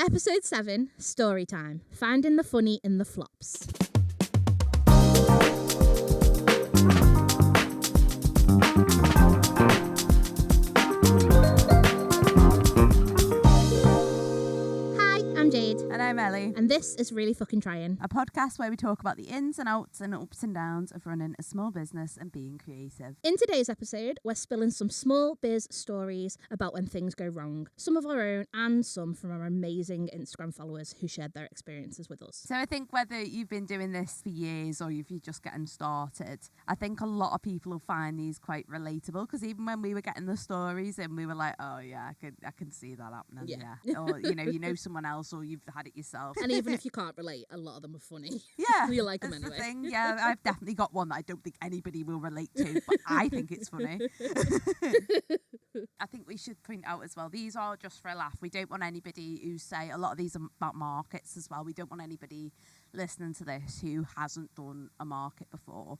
Episode 7, Storytime. Finding the funny in the flops. I'm Jade. And I'm Ellie. And this is Really Fucking Trying. A podcast where we talk about the ins and outs and ups and downs of running a small business and being creative. In today's episode, we're spilling some small biz stories about when things go wrong. Some of our own and some from our amazing Instagram followers who shared their experiences with us. So I think whether you've been doing this for years or if you're just getting started, I think a lot of people will find these quite relatable, because even when we were getting the stories and we were like, oh yeah, I can see that happening. Yeah. Or, you know someone else, or you've had it yourself. And even if you can't relate, a lot of them are funny. Yeah. You like them that's anyway. The thing. Yeah, I've definitely got one that I don't think anybody will relate to, but I think it's funny. I think we should point out as well, these are just for a laugh. We don't want anybody who say, a lot of these are about markets as well. We don't want anybody listening to this who hasn't done a market before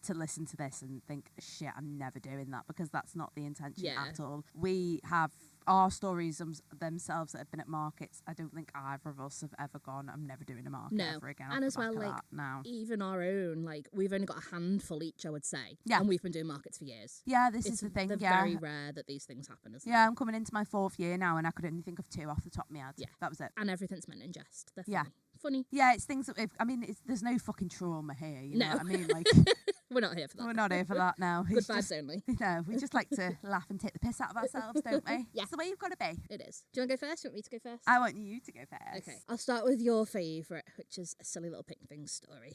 to listen to this and think, shit, I'm never doing that, because that's not the intention at all. We have our stories themselves that have been at markets. I don't think either of us have ever gone, I'm never doing a market ever again. And as well, like, even our own, like, we've only got a handful each, I would say. Yeah. And we've been doing markets for years. Yeah, this is the thing. They're very rare that these things happen, isn't it? Yeah, I'm coming into my 4th year now and I could only think of 2 off the top of my head. Yeah. That was it. And everything's meant in jest. They're funny. Funny. Yeah, it's things that there's no fucking trauma here, you know what I mean? Like, we're not here for that. We're not here for that now. Good vibes only. No, we just like to laugh and take the piss out of ourselves, don't we? Yeah. It's the way you've got to be. It is. Do you want to go first? Do you want me to go first? I want you to go first. Okay. I'll start with your favourite, which is a silly little pink thing story.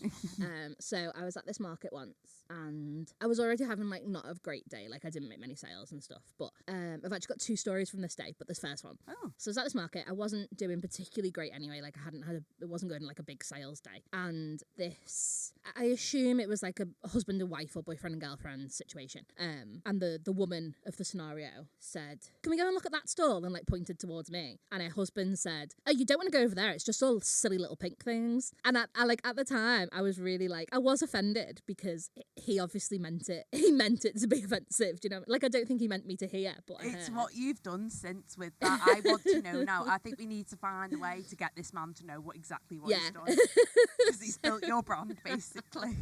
So I was at this market once and I was already having like not a great day. Like I didn't make many sales and stuff. But I've actually got 2 stories from this day, but this first one. Oh. So I was at this market. I wasn't doing particularly great anyway. Like it wasn't going like a big sales day. And this, I assume it was like a husband and wife or boyfriend and girlfriend situation. And the woman of the scenario said, can we go and look at that stall? And like pointed towards me. And her husband said, oh, you don't want to go over there. It's just all silly little pink things. And I like at the time, I was really like, I was offended because he obviously meant it. He meant it to be offensive. Do you know? Like, I don't think he meant me to hear, but it's what you've done since with that. I want to know now. I think we need to find a way to get this man to know exactly what he's done. Because he's built your brand, basically.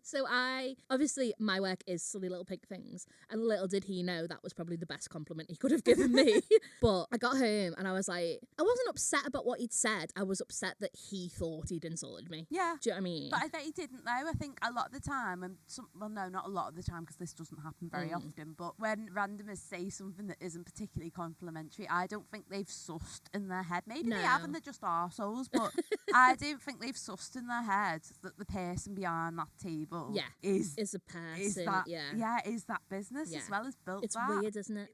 So obviously my work is silly little pink things, and little did he know that was probably the best compliment he could have given me. But I got home and I was like, I wasn't upset about what he'd said. I was upset that he thought he'd insulted me. Yeah. Do you know what I mean? But I bet he didn't though. I think a lot of the time, no, not a lot of the time, because this doesn't happen very often, but when randomers say something that isn't particularly complimentary, I don't think they've sussed in their head. Maybe they have and they're just arseholes, but I don't think they've sussed in their head that the person behind that table is a person. Is that business as well as built it's that. It's weird, isn't it?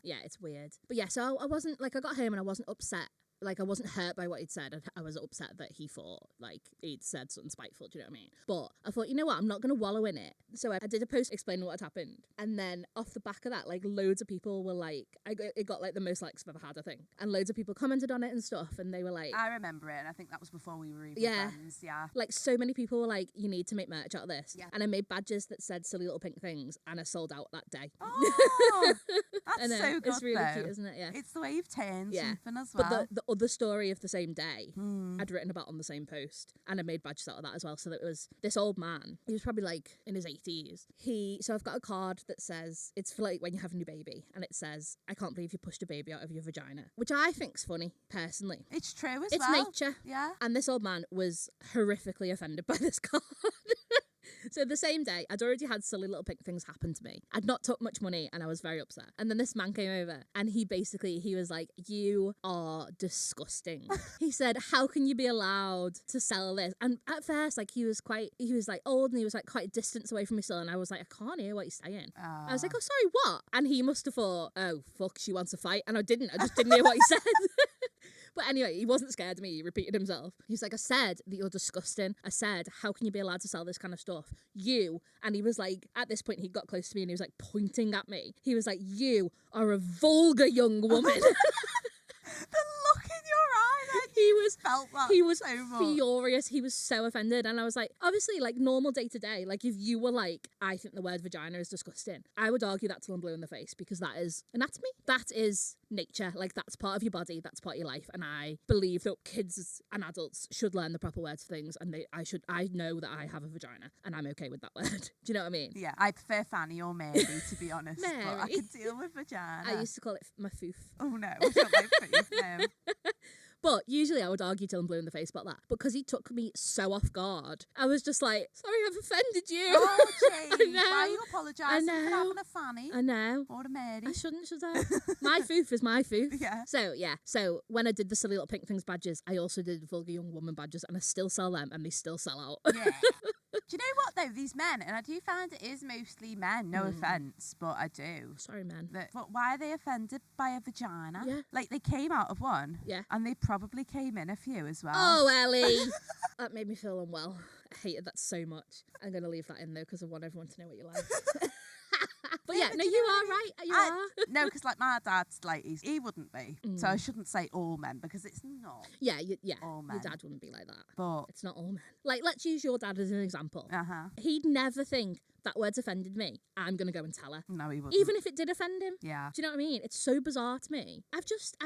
Yeah, it's weird. But yeah, so I wasn't, like, I got home and I wasn't upset. Like, I wasn't hurt by what he'd said. I was upset that he thought, like, he'd said something spiteful, do you know what I mean? But I thought, you know what, I'm not going to wallow in it. So I did a post explaining what had happened. And then off the back of that, like, loads of people were like, it got, like, the most likes I've ever had, I think. And loads of people commented on it and stuff. And they were like... I remember it. And I think that was before we were even friends. Yeah. Like, so many people were like, you need to make merch out of this. Yeah. And I made badges that said silly little pink things. And I sold out that day. Oh, that's so good, it's really cute, isn't it? Yeah. It's the way you've turned something as well. But the other story of the same day I'd written about on the same post, and I made badges out of that as well. So that it was this old man, he was probably like in his 80s. So I've got a card that says, it's for like when you have a new baby, and it says, I can't believe you pushed a baby out of your vagina, which I think's funny personally. It's true as it's well. It's nature. Yeah. And this old man was horrifically offended by this card. So the same day, I'd already had silly little pink things happen to me. I'd not took much money and I was very upset. And then this man came over and he was like, you are disgusting. He said, how can you be allowed to sell this? And at first, like, he was like old and he was like quite a distance away from me still. And I was like, I can't hear what he's saying. I was like, oh, sorry, what? And he must have thought, oh, fuck, she wants a fight. And I just didn't hear what he said. But anyway, he wasn't scared of me. He repeated himself. He's like, I said that you're disgusting. I said, how can you be allowed to sell this kind of stuff? You. And he was like, at this point, he got close to me and he was like pointing at me. He was like, you are a vulgar young woman. The look in your eye then. He was felt that He was so much. furious. He was so offended. And I was like, obviously, like normal day to day, like if you were like, I think the word vagina is disgusting, I would argue that till I'm blue in the face, because that is anatomy. That is nature. Like that's part of your body. That's part of your life. And I believe that kids and adults should learn the proper words for things. And I know that I have a vagina and I'm okay with that word. Do you know what I mean? Yeah, I prefer Fanny or Mary, to be honest. But I Mary. can deal with vagina. I used to call it my foof. Oh no, I don't like food. No. But usually I would argue till I'm blue in the face about that. But because he took me so off guard, I was just like, sorry, I've offended you. Oh, I jeez. know. Why are you apologising for know. having a Fanny I know. or a Mary? I shouldn't, should I? My foof is my foof. Yeah. So, yeah. So, when I did the Silly Little Pink Things badges, I also did Vulgar Young Woman badges, and I still sell them, and they still sell out. Yeah. Do you know what, though? These men, and I do find it is mostly men, no offence, but I do. Sorry, men. But why are they offended by a vagina? Yeah. Like, they came out of one. Yeah. And they probably came in a few as well. Oh, Ellie. That made me feel unwell. I hated that so much. I'm going to leave that in, though, because I want everyone to know what you like. But yeah, no, you are right. You are. No, because like my dad's like he wouldn't be, so I shouldn't say all men because it's not. Yeah, all men. Your dad wouldn't be like that. But It's not all men. Like, let's use your dad as an example. uh-huh. He'd never think that word's offended me. I'm going to go and tell her. No, he wouldn't. Even if it did offend him. Yeah. Do you know what I mean? It's so bizarre to me. I've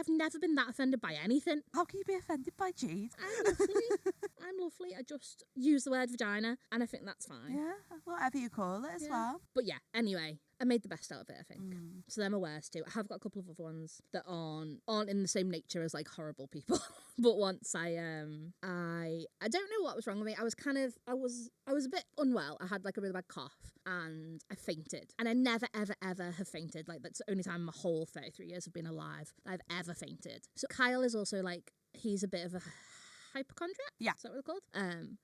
never been that offended by anything. How can you be offended by Jade? I'm lovely. I'm lovely. I just use the word vagina and I think that's fine. Yeah, whatever you call it as well. But yeah, anyway, I made the best out of it, I think. So they're my worst too. I have got a couple of other ones that aren't in the same nature as like horrible people. But once I don't know what was wrong with me. I was a bit unwell. I had like a really bad cough and I fainted. And I never, ever, ever have fainted. Like that's the only time in my whole 33 years of being alive that I've ever fainted. So Kyle is also like, he's a bit of a hypochondriac? Yeah. Is that what it's called?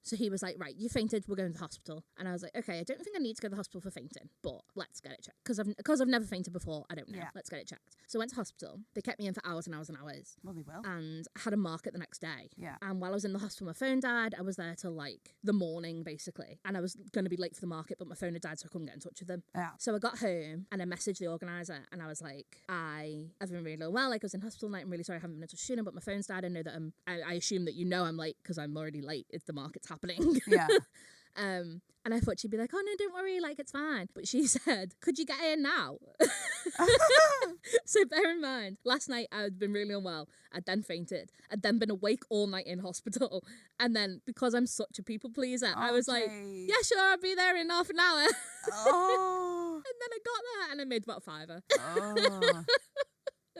So he was like, right, you fainted, we're going to the hospital. And I was like, okay, I don't think I need to go to the hospital for fainting, but let's get it checked. Because I've never fainted before, I don't know. Yeah. Let's get it checked. So I went to hospital. They kept me in for hours and hours and hours. Well, they will. And I had a market the next day. Yeah. And while I was in the hospital, my phone died. I was there till like the morning, basically. And I was going to be late for the market, but my phone had died, so I couldn't get in touch with them. Yeah. So I got home and I messaged the organiser and I was like, I've been really unwell. Like I was in hospital tonight. I'm really sorry I haven't been in touch sooner, but my phone's died. I know that I assume that you know I'm late because I'm already late if the market's happening. Yeah. And I thought she'd be like, oh no, don't worry, like it's fine. But she said, could you get in now? So bear in mind, last night I had been really unwell. I'd then fainted. I'd then been awake all night in hospital. And then because I'm such a people pleaser, I was like, yeah, sure, I'll be there in half an hour. Oh. And then I got there and I made about $5. Oh.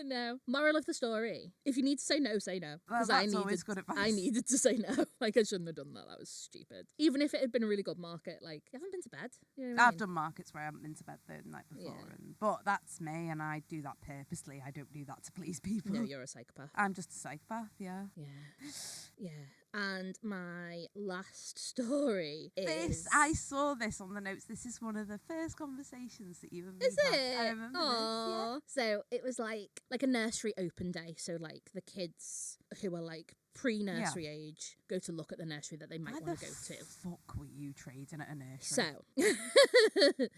No. Moral of the story. If you need to say no, say no. Well, 'Cause that's always good advice. I needed to say no. Like, I shouldn't have done that. That was stupid. Even if it had been a really good market, like, you haven't been to bed. You know what I I've mean? done markets where I haven't been to bed the night before. Yeah. But that's me, and I do that purposely. I don't do that to please people. No, you're a psychopath. I'm just a psychopath, yeah. Yeah. Yeah. And my last story is... I saw this on the notes. This is one of the first conversations that you and me Is had. it? I remember Aww. this, So it was like a nursery open day. So like the kids who are like pre-nursery age go to look at the nursery that they might Why want to the go to. fuck were you trading at a nursery? So,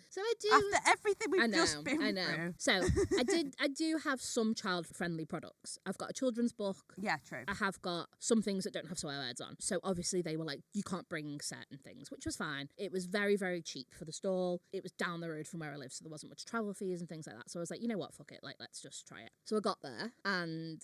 so I do. After everything we've just been I know. through. So I do have some child-friendly products. I've got a children's book. Yeah, true. I have got some things that don't have swear words on. So obviously they were like, you can't bring certain things, which was fine. It was very, very cheap for the stall. It was down the road from where I live, so there wasn't much travel fees and things like that. So I was like, you know what, fuck it. Like, let's just try it. So I got there and...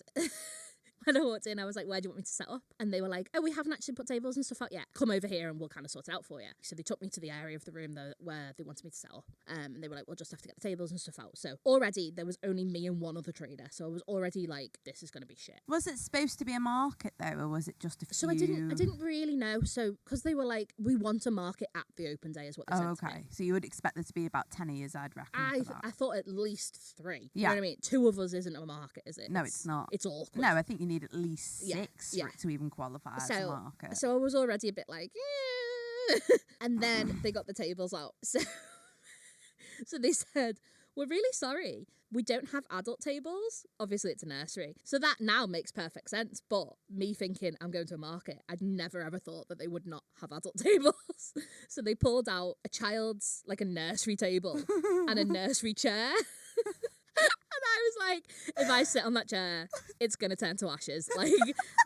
When I walked in, I was like, where do you want me to set up? And they were like, oh, we haven't actually put tables and stuff out yet. Come over here and we'll kind of sort it out for you. So they took me to the area of the room where they wanted me to set up. And they were like, we'll just have to get the tables and stuff out. So already there was only me and one other trader. So I was already like, this is going to be shit. Was it supposed to be a market though, or was it just a few? So I didn't really know. So because they were like, we want a market at the open day is what they said to me. So you would expect there to be about 10 years, I'd reckon. I thought at least 3. Yeah. You know what I mean? 2 of us isn't a market, is it? No, it's not. It's awkward. No, I think you need at least 6 Yeah. for it to even qualify as a market. So I was already a bit like, yeah. And then they got the tables out. So they said, we're really sorry. We don't have adult tables. Obviously, it's a nursery. So that now makes perfect sense. But me thinking I'm going to a market, I'd never ever thought that they would not have adult tables. So they pulled out a child's, like a nursery table and a nursery chair. And I was like, if I sit on that chair, it's going to turn to ashes. Like,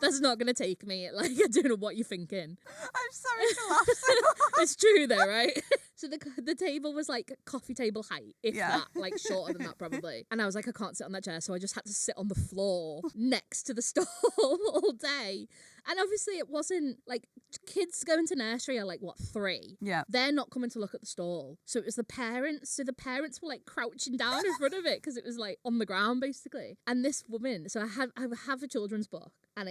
that's not going to take me. Like, I don't know what you're thinking. I'm sorry to laugh so much. It's true though, right? So the table was like coffee table height, if Yeah. that, like shorter than that probably. And I was like, I can't sit on that chair. So I just had to sit on the floor next to the stall all day. And obviously it wasn't like kids going to nursery are like, what, 3? Yeah. They're not coming to look at the stall. So it was the parents. So the parents were like crouching down in front of it because it was like on the ground basically. And this woman, so I have a children's book. And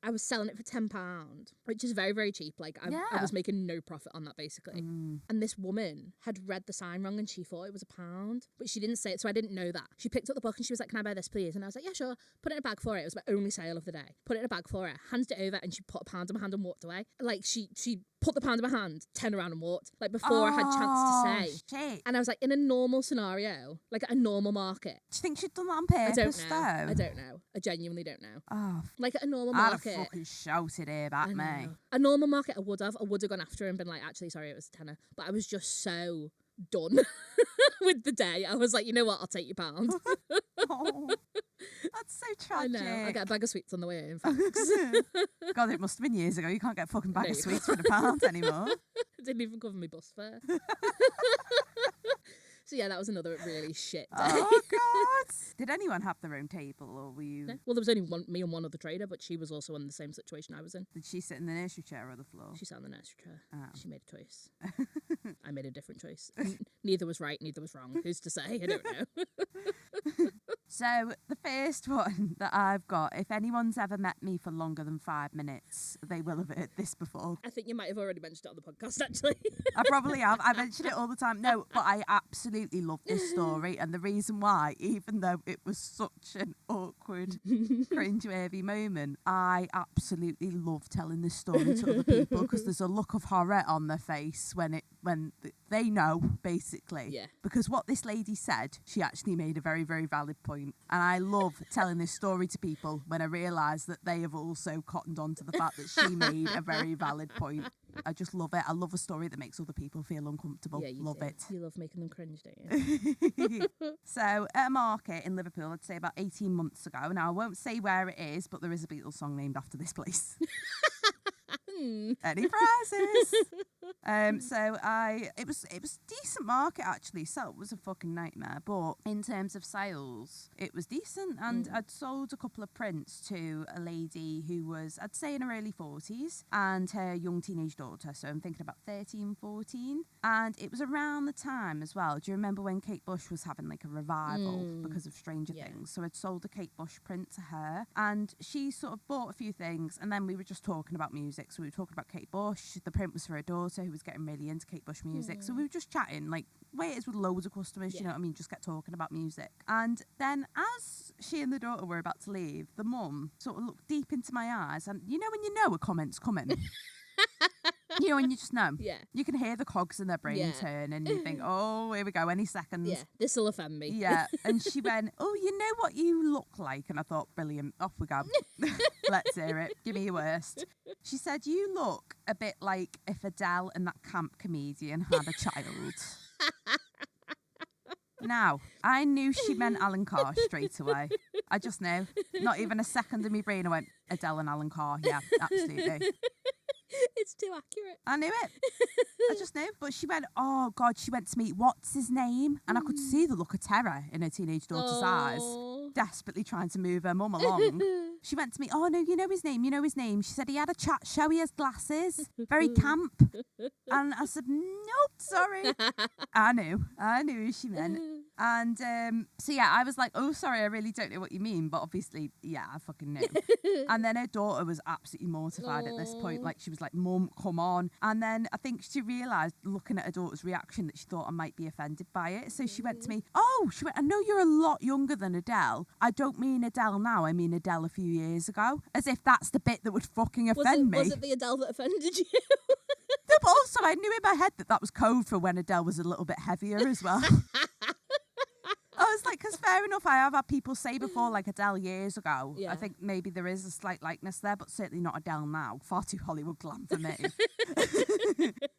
I was selling it for £10, which is very, very cheap. Like, I was making no profit on that, basically. And this woman had read the sign wrong and she thought it was £1, but she didn't say it, so I didn't know that. She picked up the book and she was like, can I buy this, please? And I was like, yeah, sure. Put it in a bag for her. It was my only sale of the day. Put it in a bag for her, handed it over, and she put £1 in my hand and walked away. Like, she put the £1 in my hand, turned around and walked, like, before I had chance to say. Shit. And I was like, in a normal scenario, like a normal market. Do you think she'd done that on purpose, I don't know. I genuinely don't know. Oh, like at a normal I'd market. have fucking shouted here at me. A normal market, I would have gone after her and been like, actually, sorry, it was a tenner. But I was just so done with the day. I was like, you know what? I'll take your £1. Oh, that's so tragic. I know. I'll get a bag of sweets on the way home. Thanks. God, it must have been years ago. You can't get a fucking bag No, of you sweets for £1 anymore. It didn't even cover my bus fare. So yeah, that was another really shit day. Oh, God. Did anyone have their own table, or were you... No. Well, there was only me and one other trader, but she was also in the same situation I was in. Did she sit in the nursery chair or the floor? She sat on the nursery chair. Oh. She made a choice. I made a different choice. Neither was right, neither was wrong. Who's to say? I don't know. So the first one that I've got, if anyone's ever met me for longer than 5 minutes, they will have heard this before. I think you might have already mentioned it on the podcast, actually. I probably have. I mention it all the time. No, but I absolutely love this story. And the reason why, even though it was such an awkward, cringe-worthy moment, I absolutely love telling this story to other people because there's a look of horror on their face when they know, basically. Yeah. Because what this lady said, she actually made a very, very valid point. And I love telling this story to people when I realise that they have also cottoned on to the fact that she made a very valid point. I just love it. I love a story that makes other people feel uncomfortable. Yeah, you love do. it. You love making them cringe, don't you? So at a market in Liverpool, I'd say about 18 months ago. Now I won't say where it is, but there is a Beatles song named after this place. Any prizes? It was a decent market actually. So it was a fucking nightmare, but in terms of sales, it was decent. And I'd sold a couple of prints to a lady who was, I'd say, in her early 40s, and her young teenage daughter. So I'm thinking about 13, 14. And it was around the time as well. Do you remember when Kate Bush was having like a revival because of Stranger Things? So I'd sold a Kate Bush print to her, and she sort of bought a few things, and then we were just talking about music. So we were talking about Kate Bush. The print was for her daughter who was getting really into Kate Bush music. So we were just chatting, like way it is with loads of customers, you know what I mean? Just get talking about music. And then as she and the daughter were about to leave, the mum sort of looked deep into my eyes, and you know when you know a comment's coming? You know, when you just know. Yeah. You can hear the cogs in their brain turn, and you think, oh, here we go, any second. Yeah, this will offend me. Yeah. And she went, oh, you know what you look like? And I thought, brilliant, off we go. Let's hear it. Give me your worst. She said, you look a bit like if Adele and that camp comedian had a child. Now, I knew she meant Alan Carr straight away. I just knew. Not even a second in my brain, I went, Adele and Alan Carr. Yeah, absolutely. It's too accurate. I knew it. I just knew. But she went, oh, God, she went to me, what's his name? And I could see the look of terror in her teenage daughter's eyes, desperately trying to move her mum along. She went to me, oh, no, you know his name, you know his name. She said he had a chat show, he has glasses, very camp. And I said, nope, sorry. I knew who she meant. And so, yeah, I was like, oh, sorry, I really don't know what you mean. But obviously, yeah, I fucking knew. And then her daughter was absolutely mortified at this point. Like, she was like, Mum, come on. And then I think she realised, looking at her daughter's reaction, that she thought I might be offended by it. So she went to me, I know you're a lot younger than Adele. I don't mean Adele now, I mean Adele a few years ago. As if that's the bit that would fucking offend me. Was it the Adele that offended you? No, but also I knew in my head that was code for when Adele was a little bit heavier as well. I was like, because fair enough, I have had people say before, like Adele years ago. Yeah. I think maybe there is a slight likeness there, but certainly not Adele now. Far too Hollywood glam for me.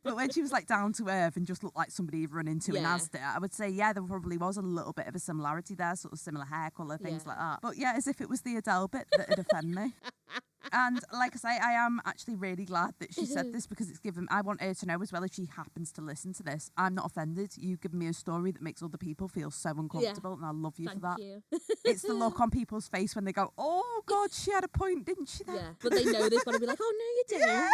But when she was like down to earth and just looked like somebody you'd run into in Yeah. Asda, I would say, yeah, there probably was a little bit of a similarity there, sort of similar hair colour, things Yeah. like that. But yeah, as if it was the Adele bit that'd offend me. And like I say, I am actually really glad that she said this, because it's given, I want her to know as well, if she happens to listen to this, I'm not offended. You've given me a story that makes other people feel so uncomfortable, and I love you for that. Thank you. It's the look on people's face when they go, oh God, she had a point, didn't she then? Yeah, but they know they've got to be like, oh no, you didn't. Yeah,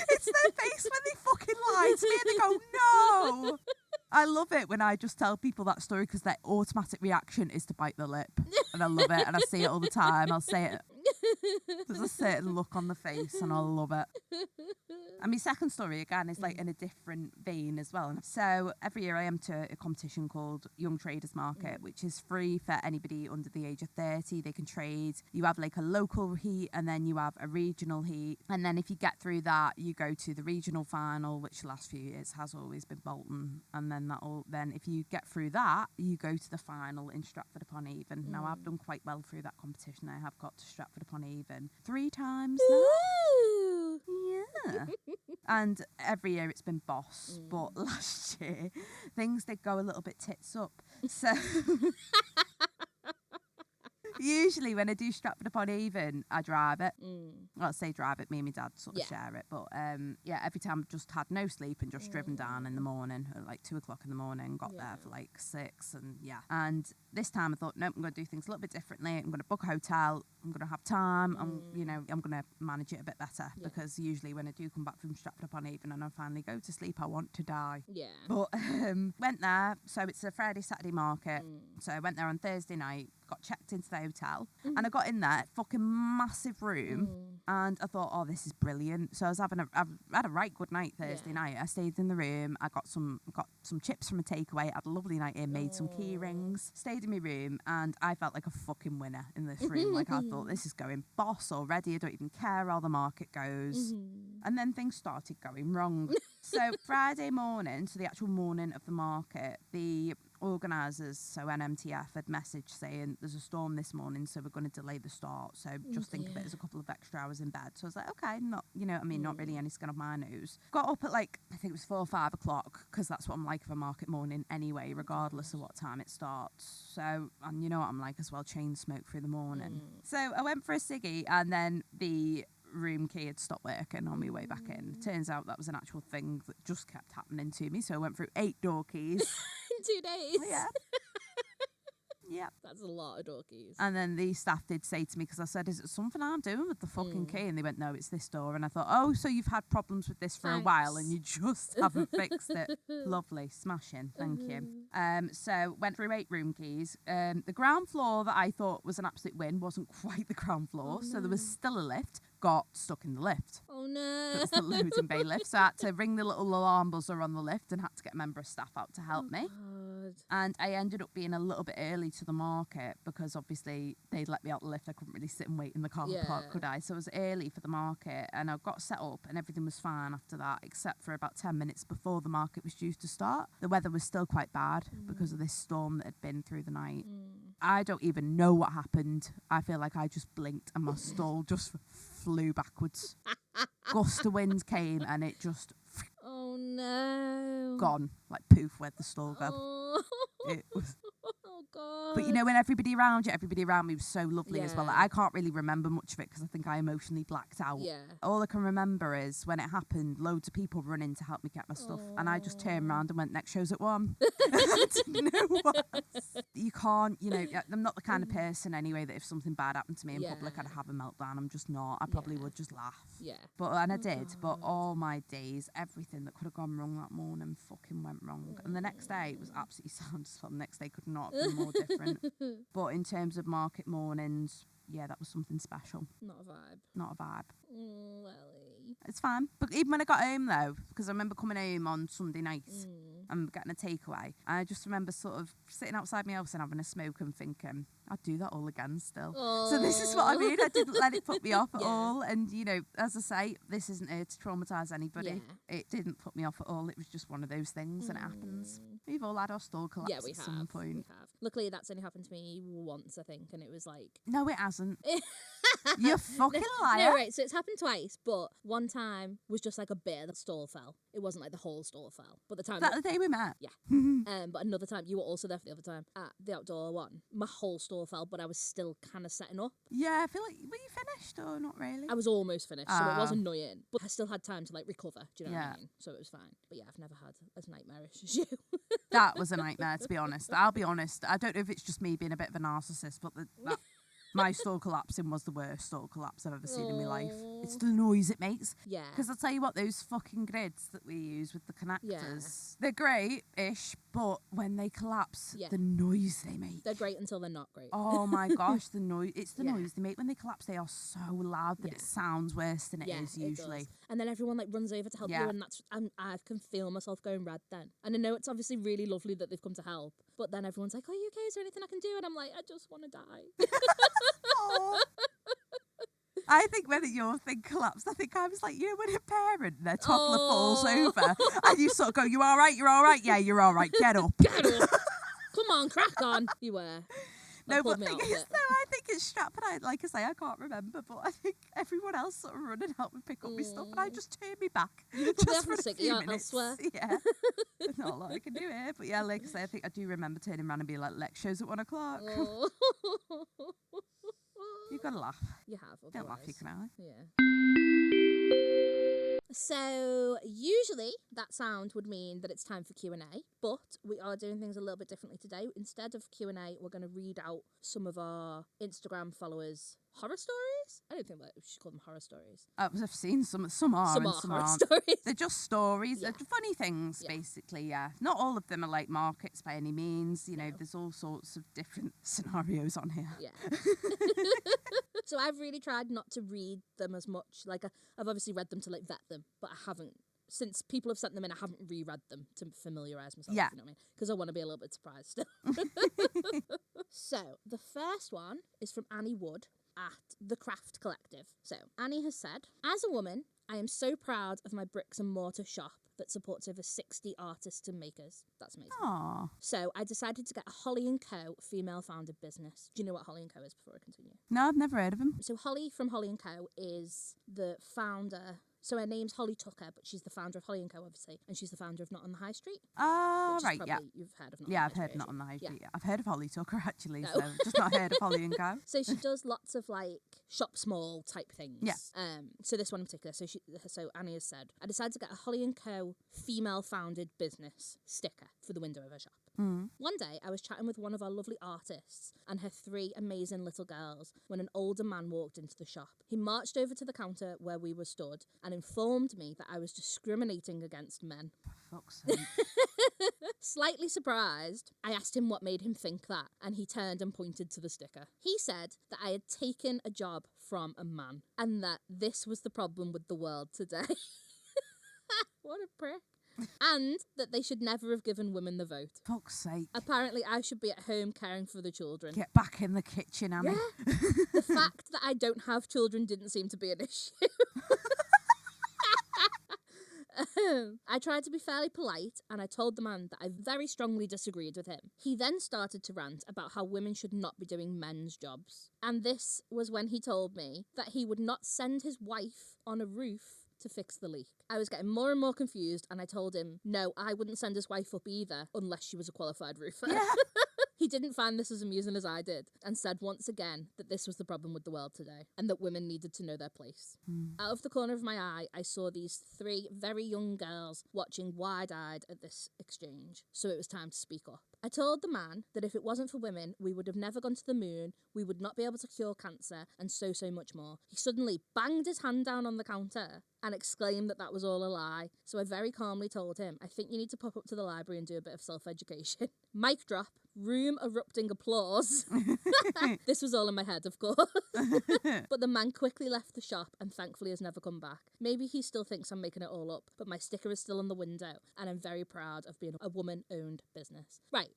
it's their face when they fucking lie to me and they go, no. I love it when I just tell people that story, because their automatic reaction is to bite their lip. And I love it, and I see it all the time. I'll say it. There's a certain look on the face, and I love it. And my second story, again, is like in a different vein as well. So every year I am to a competition called Young Traders Market, which is free for anybody under the age of 30. They can trade. You have like a local heat, and then you have a regional heat. And then if you get through that, you go to the regional final, which the last few years has always been Bolton. And then if you get through that, you go to the final in Stratford-upon-Avon. Now, I've done quite well through that competition. I have got to Stratford-upon-Avon 3 times now. Ooh. Yeah. And every year it's been boss, but last year things did go a little bit tits up. So usually when I do Stratford-upon-Avon, I drive it. Well, I say drive it, me and my dad sort of share it. But yeah, every time I've just had no sleep and just driven down in the morning at like 2 o'clock in the morning, got there for like 6, and yeah. And this time I thought, nope, I'm going to do things a little bit differently. I'm going to book a hotel. I'm going to have time. I'm going to manage it a bit better, because usually when I do come back from Stratford-upon-Avon and I finally go to sleep, I want to die. Yeah. But went there. So it's a Friday, Saturday market. So I went there on Thursday night, got checked into the hotel, and I got in there, fucking massive room, and I thought, oh, this is brilliant. So I was I had a right good night Thursday night. I stayed in the room. I got some chips from a takeaway. Had a lovely night in, made some key rings, stayed in my room, and I felt like a fucking winner in this room. Like, I thought, this is going boss already. I don't even care how the market goes. And then things started going wrong. So Friday morning, so the actual morning of the market, the organisers, so NMTF, had messaged saying there's a storm this morning, so we're going to delay the start. So just think of it as a couple of extra hours in bed. So I was like, okay, not, not really any skin off my nose. Got up at like, I think it was 4 or 5 o'clock, because that's what I'm like for market morning anyway, regardless of what time it starts. So, and you know what I'm like as well, chain smoke through the morning. So I went for a ciggy, and then the room key had stopped working on my way back in. Turns out that was an actual thing that just kept happening to me. So I went through 8 door keys. In 2 days. Yeah. Yeah. That's a lot of door keys. And then the staff did say to me, because I said, is it something I'm doing with the fucking key? And they went, no, it's this door. And I thought, oh, so you've had problems with this for a while and you just haven't fixed it. Lovely. Smashing. Thank you. So went through 8 room keys. The ground floor that I thought was an absolute win wasn't quite the ground floor. So there was still a lift. Got stuck in the lift. Oh no. That's the loading bay lift. So I had to ring the little alarm buzzer on the lift and had to get a member of staff out to help me. God. And I ended up being a little bit early to the market, because obviously they'd let me out the lift. I couldn't really sit and wait in the car park, could I? So I was early for the market, and I got set up and everything was fine after that, except for about 10 minutes before the market was due to start. The weather was still quite bad because of this storm that had been through the night. I don't even know what happened. I feel like I just blinked and my stall just flew backwards. Gust of wind came and it just Oh no. gone, like poof, where'd the stall go? Oh. It was. Oh God. But you know, when everybody around me was so lovely as well. Like, I can't really remember much of it because I think I emotionally blacked out. Yeah. All I can remember is when it happened, loads of people running to help me get my stuff. And I just turned around and went, next show's at 1. I didn't know what. You can't, I'm not the kind of person anyway that if something bad happened to me in public, I'd have a meltdown. I'm just not. I probably would just laugh. Yeah. And I did. But all my days, everything that could have gone wrong that morning fucking went wrong. And the next day it was absolutely sound as well. The next day could not have been more different. But in terms of market mornings, yeah, that was something special. Not a vibe. Not a vibe. Welly. It's fine. But even when I got home though, because I remember coming home on Sunday night and getting a takeaway, I just remember sort of sitting outside my house and having a smoke and thinking, I'd do that all again still. So this is what I mean. I didn't let it put me off at all. And, you know, as I say, this isn't here to traumatise anybody. Yeah. It didn't put me off at all. It was just one of those things and it happens. We've all had our stall collapse Yeah, we at have. some point. We have. Luckily, that's only happened to me once, I think, and it was like... No, it hasn't. You fucking liar. No, right, so it's happened twice, but one time was just like a bit of the stall fell. It wasn't like the whole stall fell. But the time... That the day we met? Yeah. But another time, you were also there for the other time, at the outdoor one. My whole stall fell, but I was still kind of setting up. Yeah, I feel like... Were you finished or not really? I was almost finished, so it was annoying. But I still had time to, like, recover, do you know what I mean? So it was fine. But yeah, I've never had as nightmarish as you. That was a nightmare, to be honest. I'll be honest. I don't know if it's just me being a bit of a narcissist, but my stall collapsing was the worst stall collapse I've ever seen in my life. It's the noise it makes. Yeah. Because I'll tell you what, those fucking grids that we use with the connectors, they're great-ish, but when they collapse, the noise they make. They're great until they're not great. Oh my gosh, the noise. It's the noise they make. When they collapse, they are so loud that it sounds worse than it is usually. It does. And then everyone like runs over to help you, and I can feel myself going red then. And I know it's obviously really lovely that they've come to help, but then everyone's like, "Are you okay? Is there anything I can do?" And I'm like, "I just want to die." I think when your thing collapsed, I think I was like, you know, when a parent, their toddler falls over, and you sort of go, "You all right? You're all right? Yeah, you're all right. Get up. Get up. Come on, crack on." You were. No, but thing is, I think it's strapped, and like I say, I can't remember, but I think everyone else sort of running out and pick up my stuff, and I just turn me back. You just for a few minutes. Elsewhere. Yeah. There's not a lot I can do here, but yeah, like I say, I think I do remember turning around and being like, "Lex shows at 1 o'clock." You've got to laugh. You have. Don't laugh, you can I? Yeah. So usually that sound would mean that it's time for Q&A, but we are doing things a little bit differently today. Instead of Q&A, we're going to read out some of our Instagram followers' horror stories. I don't think that we should call them horror stories. I've seen some are and some horror aren't. Stories. They're just stories. They're funny things, basically, yeah. Not all of them are like markets by any means. You know, there's all sorts of different scenarios on here. Yeah. So I've really tried not to read them as much. Like, I've obviously read them to, like, vet them, but I haven't. Since people have sent them in, I haven't reread them to familiarise myself, you know what I mean? Because I want to be a little bit surprised still. So, the first one is from Annie Wood at The Craft Collective. So, Annie has said, "As a woman, I am so proud of my bricks and mortar shop that supports over 60 artists and makers." That's amazing. Aww. So I decided to get a Holly & Co. female-founded business. Do you know what Holly & Co. is before I continue? No, I've never heard of them. So Holly from Holly & Co. is the founder. So her name's Holly Tucker, but she's the founder of Holly & Co. obviously, and she's the founder of Not on the High Street. Right, yeah. You've heard of Not on the High Street. Yeah, I've heard Not on the High Street. Yeah. I've heard of Holly Tucker actually, No. so just not heard of Holly & Co. So she does lots of like shop small type things. Yeah. So this one in particular. So Annie has said, "I decided to get a Holly & Co. female-founded business sticker for the window of her shop. One day, I was chatting with one of our lovely artists and her 3 amazing little girls when an older man walked into the shop. He marched over to the counter where we were stood and informed me that I was discriminating against men. For fuck's sake. Slightly surprised, I asked him what made him think that, and he turned and pointed to the sticker. He said that I had taken a job from a man and that this was the problem with the world today." What a prick. "And that they should never have given women the vote. Fuck's sake. Apparently, I should be at home caring for the children." Get back in the kitchen, Annie. Yeah. The fact that I don't have children didn't seem to be an issue. I tried to be fairly polite and I told the man that I very strongly disagreed with him. He then started to rant about how women should not be doing men's jobs. And this was when he told me that he would not send his wife on a roof to fix the leak. I was getting more and more confused and I told him, no, I wouldn't send his wife up either unless she was a qualified roofer. Yeah. He didn't find this as amusing as I did and said once again that this was the problem with the world today and that women needed to know their place. Out of the corner of my eye, I saw these 3 very young girls watching wide-eyed at this exchange, so it was time to speak up. I told the man that if it wasn't for women, we would have never gone to the moon, we would not be able to cure cancer, and so much more. He suddenly banged his hand down on the counter and exclaimed that that was all a lie. So I very calmly told him, I think you need to pop up to the library and do a bit of self-education. Mic drop, room erupting applause. This was all in my head, of course. But the man quickly left the shop and thankfully has never come back. Maybe he still thinks I'm making it all up, but my sticker is still on the window and I'm very proud of being a woman-owned business. Right.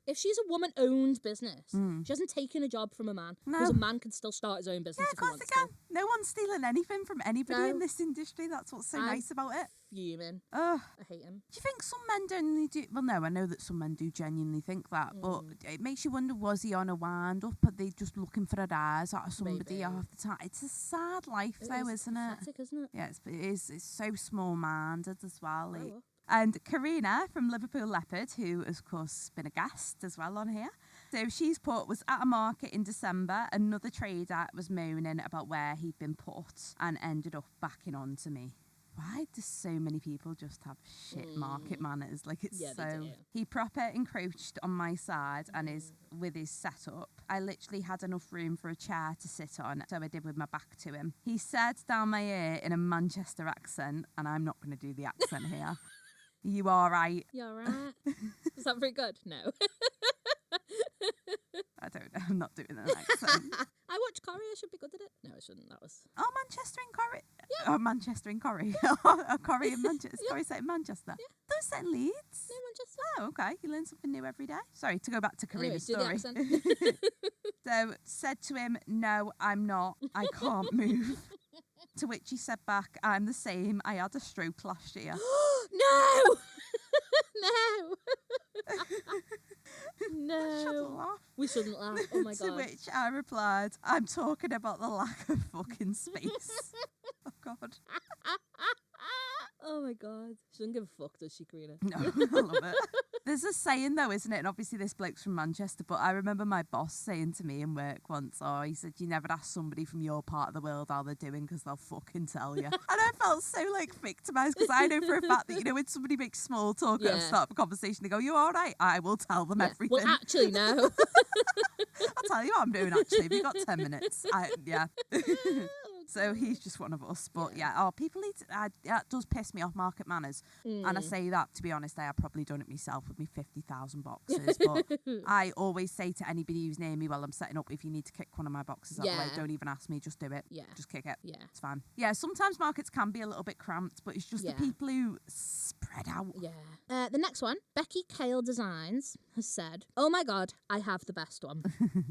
If she's a woman-owned business, she hasn't taken a job from a man. Because a man can still start his own business if he wants to. No one's stealing anything from anybody No. in this industry. That's what's so nice about it. Fuming. Ugh. I hate him. Do you think some men genuinely do? Well, no, I know that some men do genuinely think that, but it makes you wonder, was he on a wind up? Are they just looking for a rise out of somebody Maybe. half the time? It's a sad life, though, isn't it? Pathetic, isn't it? Yeah, it is. It's so small-minded as well. Like. Oh. And Karina from Liverpool Leopard, who has, of course, been a guest as well on here. So she's put, was at a market in December. Another trader was moaning about where he'd been put and ended up backing on to me. Why do so many people just have shit market manners? Like, it's they do. He proper encroached on my side and is with his setup. I literally had enough room for a chair to sit on, so I did with my back to him. He said down my ear in a Manchester accent, and I'm not going to do the accent here. You all right? You all right? Is that very good? No. I don't know. I'm not doing an accent. I watch Corrie. I should be good at it. No, I shouldn't. That was... Oh, Manchester in Corrie. Yeah. Oh, Manchester in Corrie. Oh, Corrie in Manchester. Yeah. Corrie set in Manchester. Yeah. Those set in Leeds. No, Manchester. Oh, okay. You learn something new every day. Sorry, to go back to Karina's Anyway, do story. the accent. So, said to him, no, I'm not. I can't move. To which he said back, I'm the same. I had a stroke last year. No! No! I shouldn't No. laugh. We shouldn't laugh. Oh my To god. which I replied, I'm talking about the lack of fucking space. Oh, God. Oh my god. She doesn't give a fuck, does she, Karina? No, I love it. There's a saying, though, isn't it? And obviously this bloke's from Manchester, but I remember my boss saying to me in work once, he said, you never ask somebody from your part of the world how they're doing because they'll fucking tell you. And I felt so, victimised because I know for a fact that, when somebody makes small talk at the start of a conversation, they go, you all right? I will tell them everything. Well, actually, no. I'll tell you what I'm doing, actually. We've got 10 minutes. Yeah. So he's just one of us. But people need to, that does piss me off, market manners. And I say that, to be honest, I have probably done it myself with me 50,000 boxes. But I always say to anybody who's near me while I'm setting up, if you need to kick one of my boxes out the way, don't even ask me, just do it. Yeah. Just kick it. Yeah. It's fine. Yeah, sometimes markets can be a little bit cramped, but it's just the people who spread out. Yeah. The next one, Becky Kale Designs has said, oh my god, I have the best one.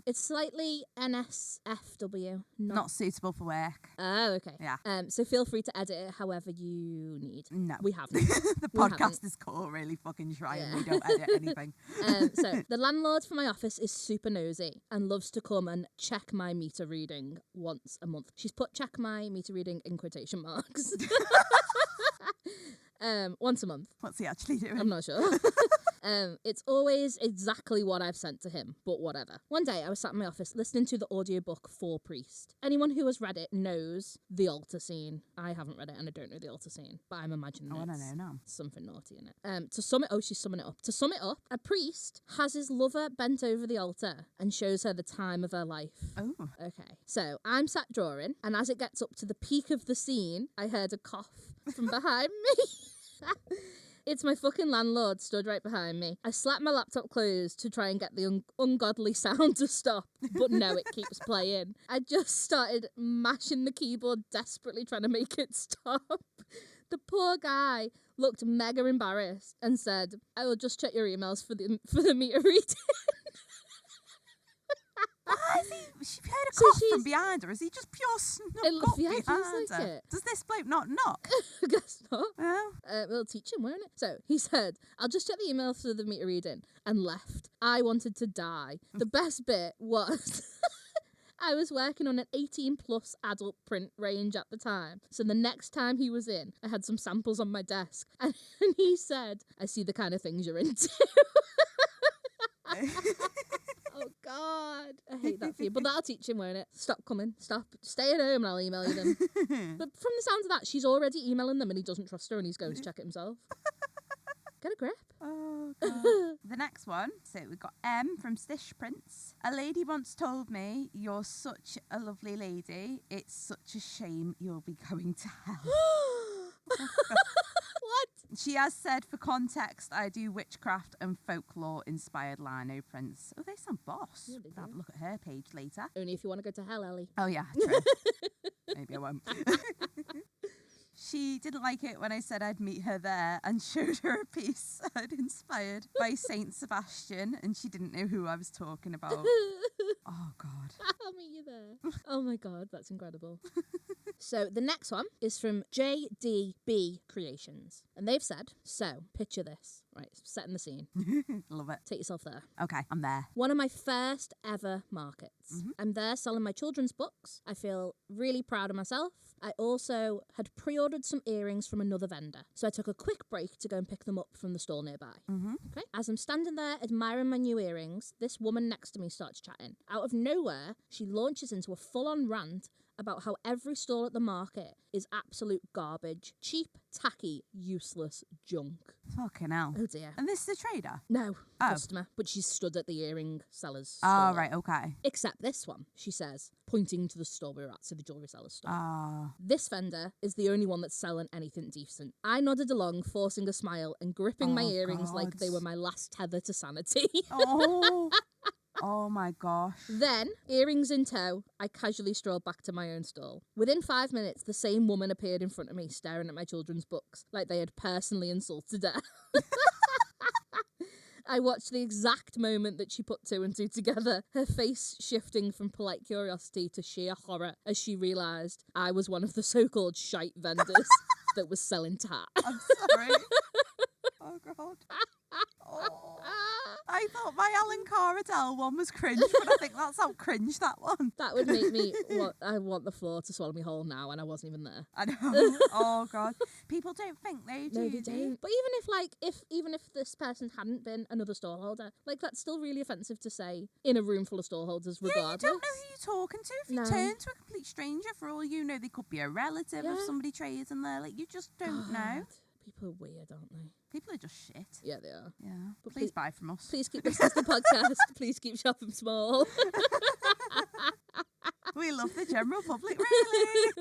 It's slightly NSFW. Not suitable for work. Oh, okay. Yeah. So feel free to edit it however you need. No. We haven't. The podcast is called Really Fucking Try and we don't edit anything. So the landlord for my office is super nosy and loves to come and check my meter reading once a month. She's put check my meter reading in quotation marks. Once a month. What's he actually doing? I'm not sure. It's always exactly what I've sent to him, but whatever. One day I was sat in my office listening to the audiobook For Priest. Anyone who has read it knows the altar scene. I haven't read it and I don't know the altar scene, but I'm imagining I want to it's know now. something naughty in it. She's summing it up. To sum it up, a priest has his lover bent over the altar and shows her the time of her life. Oh. Okay. So I'm sat drawing, and as it gets up to the peak of the scene, I heard a cough from behind me. It's my fucking landlord stood right behind me. I slapped my laptop closed to try and get the ungodly sound to stop, but no, it keeps playing. I just started mashing the keyboard desperately trying to make it stop. The poor guy looked mega embarrassed and said, I will just check your emails for the meter reading. Why is he? She heard a cough from behind her. Is he just pure snuck up behind like her? it. Does this bloke not knock? I guess not. Well, We'll teach him, won't it? So he said, I'll just check the email for the meter reading, and left. I wanted to die. The best bit was I was working on an 18 plus adult print range at the time. So the next time he was in, I had some samples on my desk, and he said, I see the kind of things you're into. Oh, God. I hate that for you. But that'll teach him, won't it? Stop coming. Stop. Stay at home and I'll email you them. But from the sounds of that, she's already emailing them and he doesn't trust her and he's going to check it himself. Get a grip. Oh, God. The next one. So we've got M from Stish Prince. A lady once told me, you're such a lovely lady. It's such a shame you'll be going to hell. What? She has said, for context, I do witchcraft and folklore-inspired lino prints. Oh, they sound boss. Yeah, they do. I'll have a look at her page later. Only if you want to go to hell, Ellie. Oh, yeah, true. Maybe I won't. She didn't like it when I said I'd meet her there and showed her a piece I'd inspired by Saint Sebastian, and she didn't know who I was talking about. Oh, God. I'll meet you there. Oh my God, that's incredible. So the next one is from JDB Creations. And they've said, so picture this. Right, setting the scene. Love it. Take yourself there. Okay, I'm there. One of my first ever markets. I'm there selling my children's books. I feel really proud of myself. I also had pre-ordered some earrings from another vendor. So I took a quick break to go and pick them up from the store nearby. Okay. As I'm standing there admiring my new earrings, this woman next to me starts chatting. Out of nowhere, she launches into a full-on rant about how every stall at the market is absolute garbage. Cheap, tacky, useless junk. Fucking hell. Oh dear. And this is a trader? No, Oh. customer. But she's stood at the earring seller's Oh, stall. right, okay. Except this one, she says, pointing to the store we were at, so the jewellery seller's store. Oh. This vendor is the only one that's selling anything decent. I nodded along, forcing a smile and gripping my Oh, earrings like God. they were my last tether to sanity. Oh. Oh, my gosh. Then, earrings in tow, I casually strolled back to my own stall. Within 5 minutes, the same woman appeared in front of me, staring at my children's books, like they had personally insulted her. I watched the exact moment that she put 2 and 2 together, her face shifting from polite curiosity to sheer horror as she realised I was one of the so-called shite vendors that was selling tat. I'm sorry. Oh, God. Oh. I thought my Alan Caradell one was cringe, but I think that's how cringe that one. That would make me I want the floor to swallow me whole now, and I wasn't even there. I know. Oh, God. People don't think they do. No, they don't. But even if this person hadn't been another stallholder, like that's still really offensive to say in a room full of stallholders, regardless. Yeah, you don't know who you're talking to. If you No. turn to a complete stranger, for all you know, they could be a relative of Yeah. somebody trades in there. Like, you just don't know. God, people are weird, aren't they? People are just shit. Yeah, they are. Yeah. But Please buy from us. Please keep listening to the podcast. Please keep shopping small. We love the general public, really.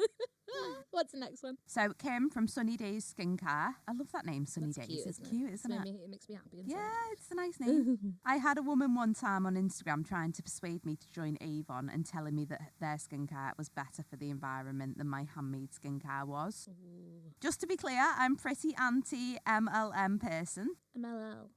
What's the next one? So, Kim from Sunny Days Skincare. I love that name, Sunny That's Days. cute, It's isn't cute, it? isn't it? It makes me happy. Yeah, it's a nice name. I had a woman one time on Instagram trying to persuade me to join Avon and telling me that their skincare was better for the environment than my handmade skincare was. Ooh. Just to be clear, I'm pretty anti-MLM person. MLL.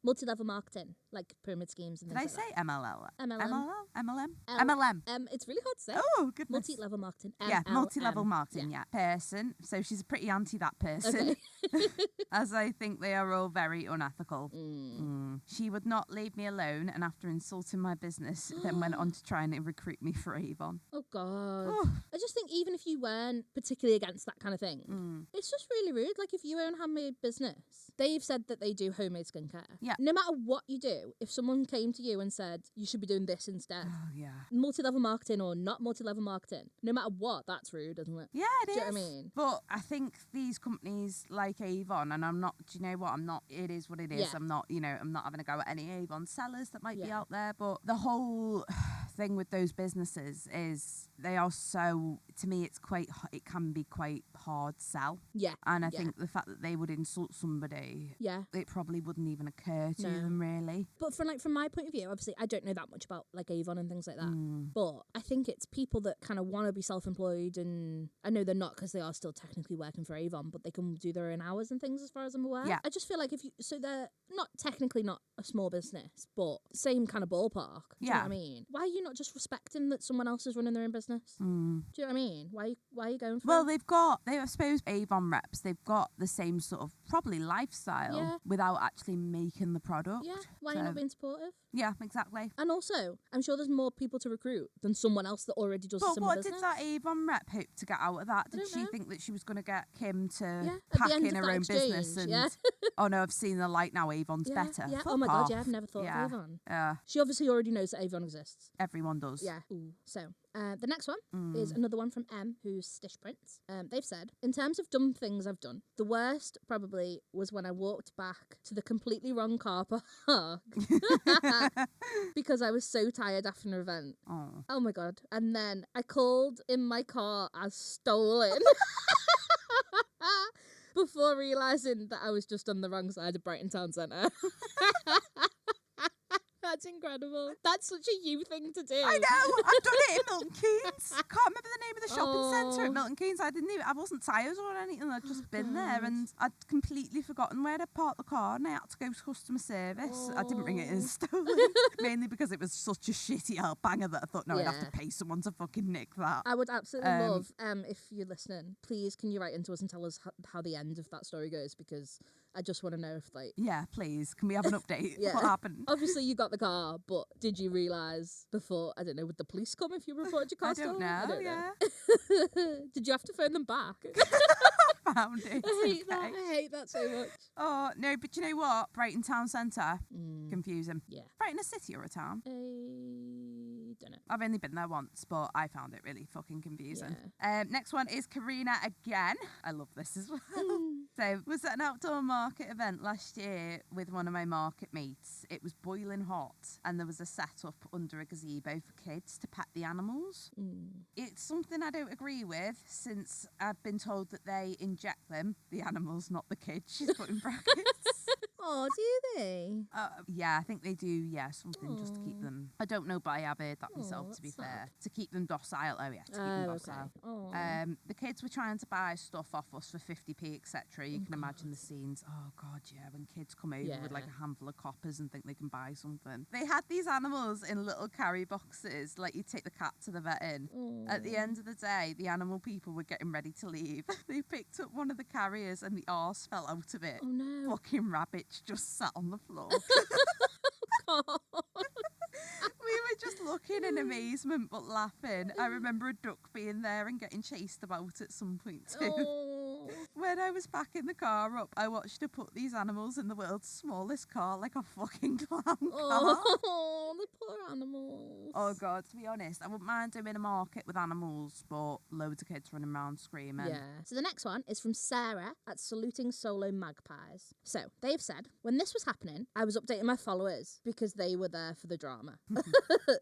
Multi-level marketing, like pyramid schemes and Did I things say like that. MLL? MLM. MLM? L- MLM. It's really hard to say. Oh, goodness. Multi-level marketing. Yeah, MLM. multi-level marketing, yeah. Person. So she's pretty anti that person, Okay. as I think they are all very unethical. Mm. She would not leave me alone, and after insulting my business, then went on to try and recruit me for Avon. Oh, God. Oh. I just think even if you weren't particularly against that kind of thing, it's just really rude. Like if you own a handmade business, they've said that they do homemade skincare. Yeah. No matter what you do, if someone came to you and said, you should be doing this instead, Oh, yeah. multi-level marketing or not multi-level marketing, no matter what, that's rude, isn't it? Yeah, it is. Do you know what I mean? But I think these companies like Avon, and I'm not, do you know what? I'm not, it is what it is. Yeah. I'm not, I'm not having a go at any Avon sellers that might be Yeah. out there. But the whole thing with those businesses is they are so, to me, it can be quite hard sell. Yeah. And I Yeah. think the fact that they would insult somebody, Yeah. it probably wouldn't even occur to No. them, really. But from my point of view, obviously, I don't know that much about like Avon and things like that. Mm. But I think it's people that kind of want to be self-employed, and I know they're not because they are still technically working for Avon, but they can do their own hours and things as far as I'm aware. Yeah. I just feel like so they're not technically not a small business, but same kind of ballpark. Do you know Yeah. what I mean? Why are you not just respecting that someone else is running their own business? Mm. Do you know what I mean? Why are you going for Well, it? I suppose Avon reps, they've got the same sort of probably lifestyle Yeah. without actually making the product. Yeah. Why are you So- not being supportive? Yeah, exactly. And also, I'm sure there's more people to recruit than someone else that already does a But similar what business. did that Avon rep hope to get out of that? Did don't she know. think that she was going to get Kim to Yeah, at pack the end in of her that own business exchange, and, yeah. oh no, I've seen the light now, Avon's Yeah, better. yeah. Fuck Oh my God, off. yeah, I've never thought Yeah. of Avon. Yeah, She obviously already knows that Avon exists. everyone does. Yeah. Ooh. So, the next one Mm. is another one from M, who's Stitch Prince. They've said, in terms of dumb things I've done, the worst probably was when I walked back to the completely wrong car park because I was so tired after an event. Oh. Oh my God. And then I called in my car as stolen. Before realising that I was just on the wrong side of Brighton Town Centre. I That's incredible. That's such a you thing to do. I know. I've done it in Milton Keynes. I can't remember the name of the shopping centre at Milton Keynes. I wasn't tired or anything. I'd just been there and I'd completely forgotten where I'd parked the car and I had to go to customer service. I didn't ring it in stolen, mainly because it was such a shitty old banger that I thought, no, I'd have to pay someone to fucking nick that. I would absolutely love, if you're listening, please can you write into us and tell us how the end of that story goes, because I just want to know if Yeah, please. Can we have an update? What happened? Obviously you got the car, but did you realise before, I don't know, would the police come if you reported your car stolen? I don't know. Did you have to phone them back? Found it. I hate that so much. Oh, no, but you know what? Brighton town centre, confusing. Yeah. Brighton a city or a town? Don't know. I've only been there once, but I found it really fucking confusing. Next one is Karina again. I love this as well. So, was at an outdoor market event last year with one of my market mates. It was boiling hot and there was a setup under a gazebo for kids to pet the animals. It's something I don't agree with, since I've been told that they inject them, the animals, not the kids. She's put in brackets. Oh, do they? Yeah, I think they do. Yeah, something just to keep them. I don't know, but I have heard that myself. To be fair, to keep them docile. Oh yeah, to keep them docile. Okay. The kids were trying to buy stuff off us for 50p, etc. You can imagine the scenes. Oh god, yeah, when kids come over with like a handful of coppers and think they can buy something. They had these animals in little carry boxes, like you take the cat to the vet in. At the end of the day, the animal people were getting ready to leave. They picked up one of the carriers and the arse fell out of it. Oh no! Fucking rabbits just sat on the floor. We were just looking in amazement but laughing. I remember a duck being there and getting chased about at some point too. When I was backing the car up, I watched her put these animals in the world's smallest car like a fucking clown car. Oh, the poor animals. Oh god, to be honest, I wouldn't mind doing a market with animals, but loads of kids running around screaming. Yeah. So the next one is from Sarah at Saluting Solo Magpies. So they've said, when this was happening, I was updating my followers because they were there for the drama.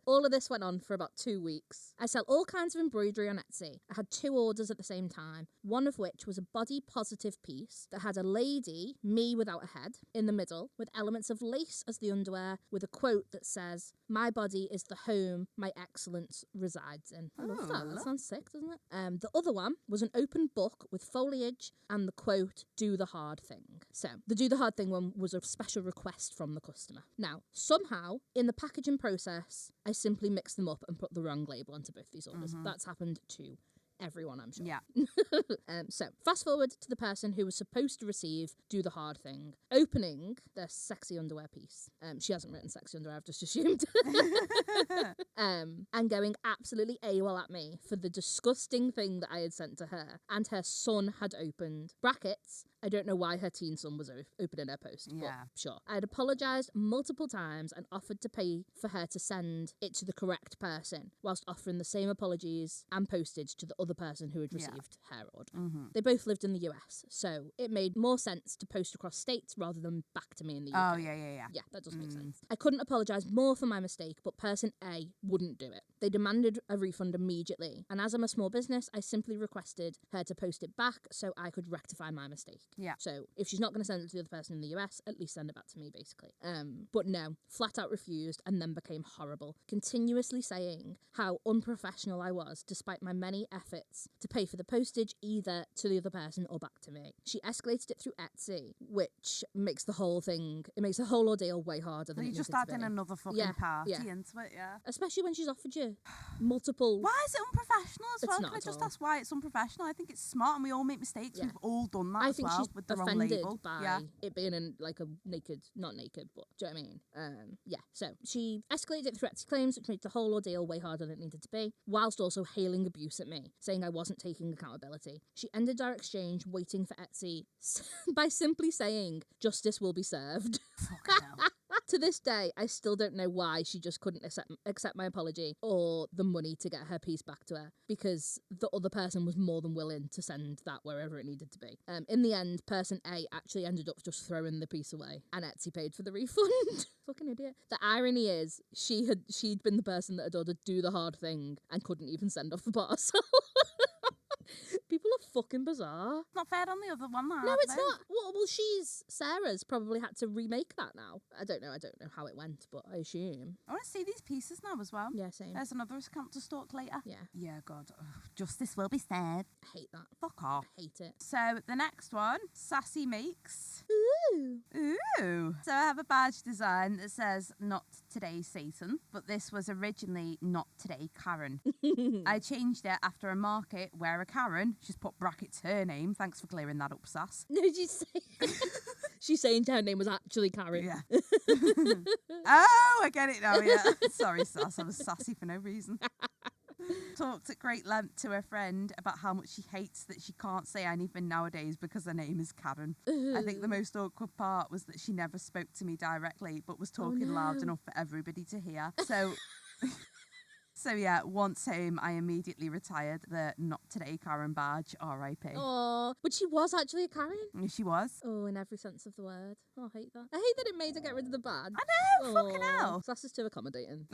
All of this went on for about 2 weeks. I sell all kinds of embroidery on Etsy. I had 2 orders at the same time, one of which was a body positive piece that had a lady, me without a head, in the middle, with elements of lace as the underwear, with a quote that says, "My body is the home my excellence resides in." I love that. That sounds sick, doesn't it? The other one was an open book with foliage and the quote, "Do the hard thing." So the do the hard thing one was a special request from the customer. Now, somehow, in the packaging process, I simply mixed them up and put the wrong label onto both these orders. That's happened to everyone, I'm sure. Yeah. So fast forward to the person who was supposed to receive do the hard thing, opening their sexy underwear piece. She hasn't written sexy underwear, I've just assumed. And going absolutely AWOL at me for the disgusting thing that I had sent to her, and her son had opened. Brackets, I don't know why her teen son was opening her post, but sure. I had apologised multiple times and offered to pay for her to send it to the correct person, whilst offering the same apologies and postage to the other person who had received her order. They both lived in the US, so it made more sense to post across states rather than back to me in the UK. Oh, yeah. Yeah, that does make sense. I couldn't apologise more for my mistake, but person A wouldn't do it. They demanded a refund immediately, and as I'm a small business, I simply requested her to post it back so I could rectify my mistake. Yeah. So if she's not going to send it to the other person in the US, at least send it back to me, basically. But no, flat out refused and then became horrible, continuously saying how unprofessional I was despite my many efforts to pay for the postage either to the other person or back to me. She escalated it through Etsy, which makes the whole ordeal way harder than you it just needed to adding be. another fucking party into it, Especially when she's offered you multiple... Why is it unprofessional as well? Not Can I just all. ask why it's unprofessional? I think it's smart and we all make mistakes. We've all done that I as think well she's with the wrong offended label. by it being in like a naked, not naked, but do you know what I mean? So she escalated it through Etsy claims, which made the whole ordeal way harder than it needed to be, whilst also hailing abuse at me, saying I wasn't taking accountability. She ended our exchange waiting for Etsy by simply saying, "Justice will be served." Fucking hell. To this day, I still don't know why she just couldn't accept my apology or the money to get her piece back to her, because the other person was more than willing to send that wherever it needed to be. In the end, person A actually ended up just throwing the piece away, and Etsy paid for the refund. Fucking idiot. The irony is, she'd been the person that had ordered do the hard thing and couldn't even send off the parcel. People are fucking bizarre. It's not fair on the other one, that. No, it's not. Well, Sarah's probably had to remake that now. I don't know how it went, but I assume. I want to see these pieces now as well. Yeah, same. There's another account to stalk later. Yeah. Yeah, God. Ugh, justice will be served. I hate that. Fuck off. I hate it. So the next one, Sassy Makes. Ooh. Ooh. So I have a badge design that says "Not Today, Satan," but this was originally "Not Today, Karen." I changed it after a market where a Karen, she's put brackets her name. Thanks for clearing that up, Sass. No, she's saying her name was actually Karen. Yeah. Oh, I get it now. Yeah. Sorry, Sass. I was sassy for no reason. Talked at great length to her friend about how much she hates that she can't say anything nowadays because her name is Karen. I think the most awkward part was that she never spoke to me directly, but was talking loud enough for everybody to hear. So yeah, once home, I immediately retired the "Not Today, Karen" badge. R.I.P. Oh, but she was actually a Karen. Yeah, she was. Oh, in every sense of the word. Oh, I hate that. I hate that it made her get rid of the badge. I know, fucking hell. Sass is too accommodating.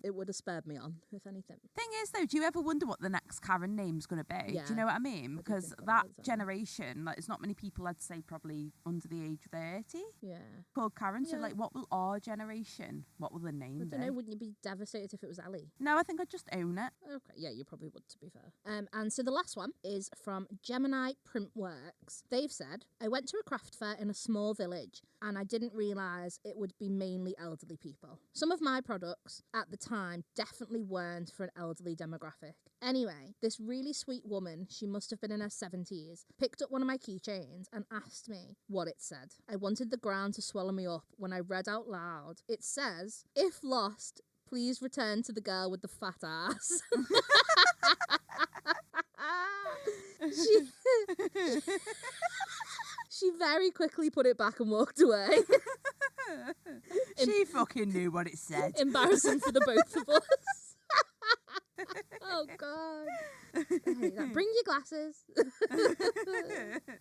It would have spurred me on, if anything. Thing is, though, do you ever wonder what the next Karen name's going to be? Yeah. Do you know what I mean? I do Because think about that it all the time. generation, like, there's not many people, I'd say, probably under the age of 30 Yeah. called Karen. So, Yeah. like, what will our generation, what will the name I be? don't know, wouldn't you be devastated if it was Ellie? No, I think I'd just own it. Okay, yeah, you probably would, to be fair. And so the last one is from Gemini Printworks. They've said, I went to a craft fair in a small village and I didn't realise it would be mainly elderly people. Some of my products at the time definitely weren't for an elderly demographic. Anyway, this really sweet woman, she must have been in her 70s, picked up one of my keychains and asked me what it said. I wanted the ground to swallow me up when I read out loud. It says, if lost, please return to the girl with the fat ass. She very quickly put it back and walked away. She fucking knew what it said. Embarrassing for the both of us. Oh, God. I hate that. Bring your glasses.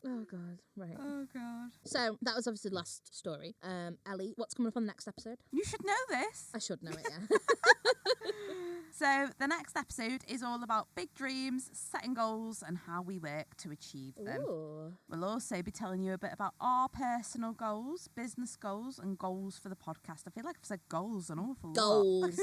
Oh, God. Right. Oh, God. So, that was obviously the last story. Ellie, what's coming up on the next episode? You should know this. I should know it, yeah. So the next episode is all about big dreams, setting goals, and how we work to achieve them. Ooh. We'll also be telling you a bit about our personal goals, business goals, and goals for the podcast. I feel like I've said goals an awful lot. Goals.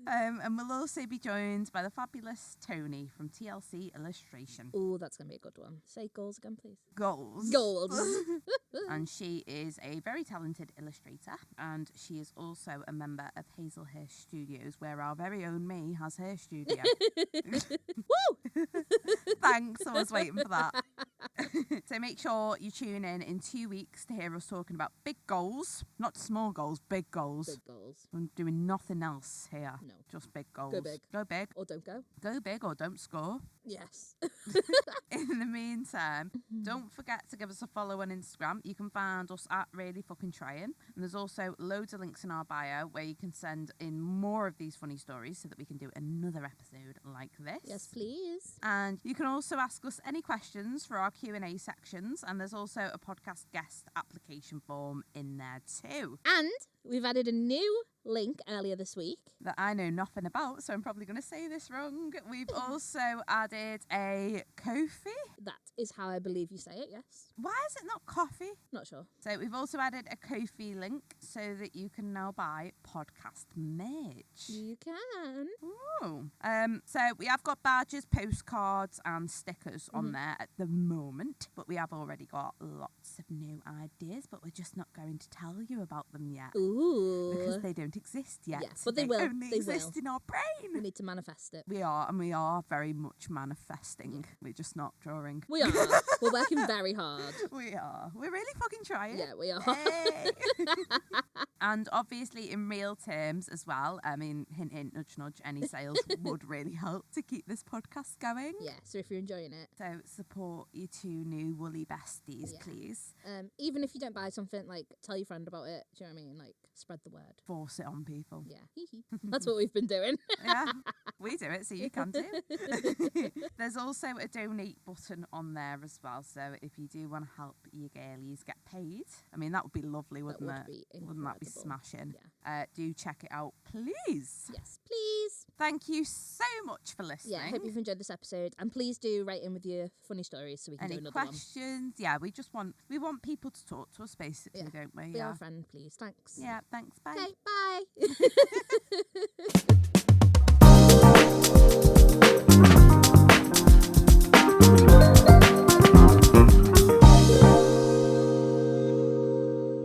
And we'll also be joined by the fabulous Tony from TLC Illustration. Oh, that's going to be a good one. Say goals again, please. Goals. Goals. And she is a very talented illustrator, and she is also a member of Hazelhurst Studios, where our very own me has her studio. Woo! Thanks, I was waiting for that. So make sure you tune in 2 weeks to hear us talking about big goals, not small goals, big goals. Big goals. We're doing nothing else here. No. Just big goals. Go big. Go big. Or don't go. Go big or don't score. Yes. In the meantime, don't forget to give us a follow on Instagram. You can find us at Really Fucking Trying. And there's also loads of links in our bio where you can send in more of these funny stories so that we can do another episode like this. Yes, please. And you can also ask us any questions for our Q&A sections. And there's also a podcast guest application form in there too. And we've added a new link earlier this week. That I know nothing about, so I'm probably going to say this wrong. We've also added a Ko-fi. That is how I believe you say it, yes. Why is it not coffee? Not sure. So we've also added a Ko-fi link so that you can now buy podcast merch. You can. Ooh. So we have got badges, postcards and stickers on there at the moment, but we have already got lots of new ideas, but we're just not going to tell you about them yet. Ooh. Because they don't exist yet. Yes, but they will. Only They exist will. in our brain. We need to manifest it. We are, and we are very much manifesting. We're just not drawing. We are. We're working very hard. We are. We're really fucking trying. Yeah, we are. Hey. And obviously in real terms as well, I mean, hint, hint, nudge, nudge, any sales would really help to keep this podcast going. Yeah, so if you're enjoying it. So support your two new woolly besties, Yeah. please. Even if you don't buy something, like, tell your friend about it. Do you know what I mean? Like, spread the word. Force it on people. Yeah. That's what we've been doing. Yeah, we do it, so you can too. There's also a donate button on there as well, so if you do want to help your girlies get paid, I mean, that would be lovely, wouldn't it? Wouldn't that be smashing? Yeah. Do check it out, please. Yes, please. Thank you so much for listening. Yeah, I hope you've enjoyed this episode, and please do write in with your funny stories so we can do Any another questions? Yeah, we want people to talk to us, basically, don't we? Be our friend, please. Thanks. Yeah, thanks. Bye. Okay, bye.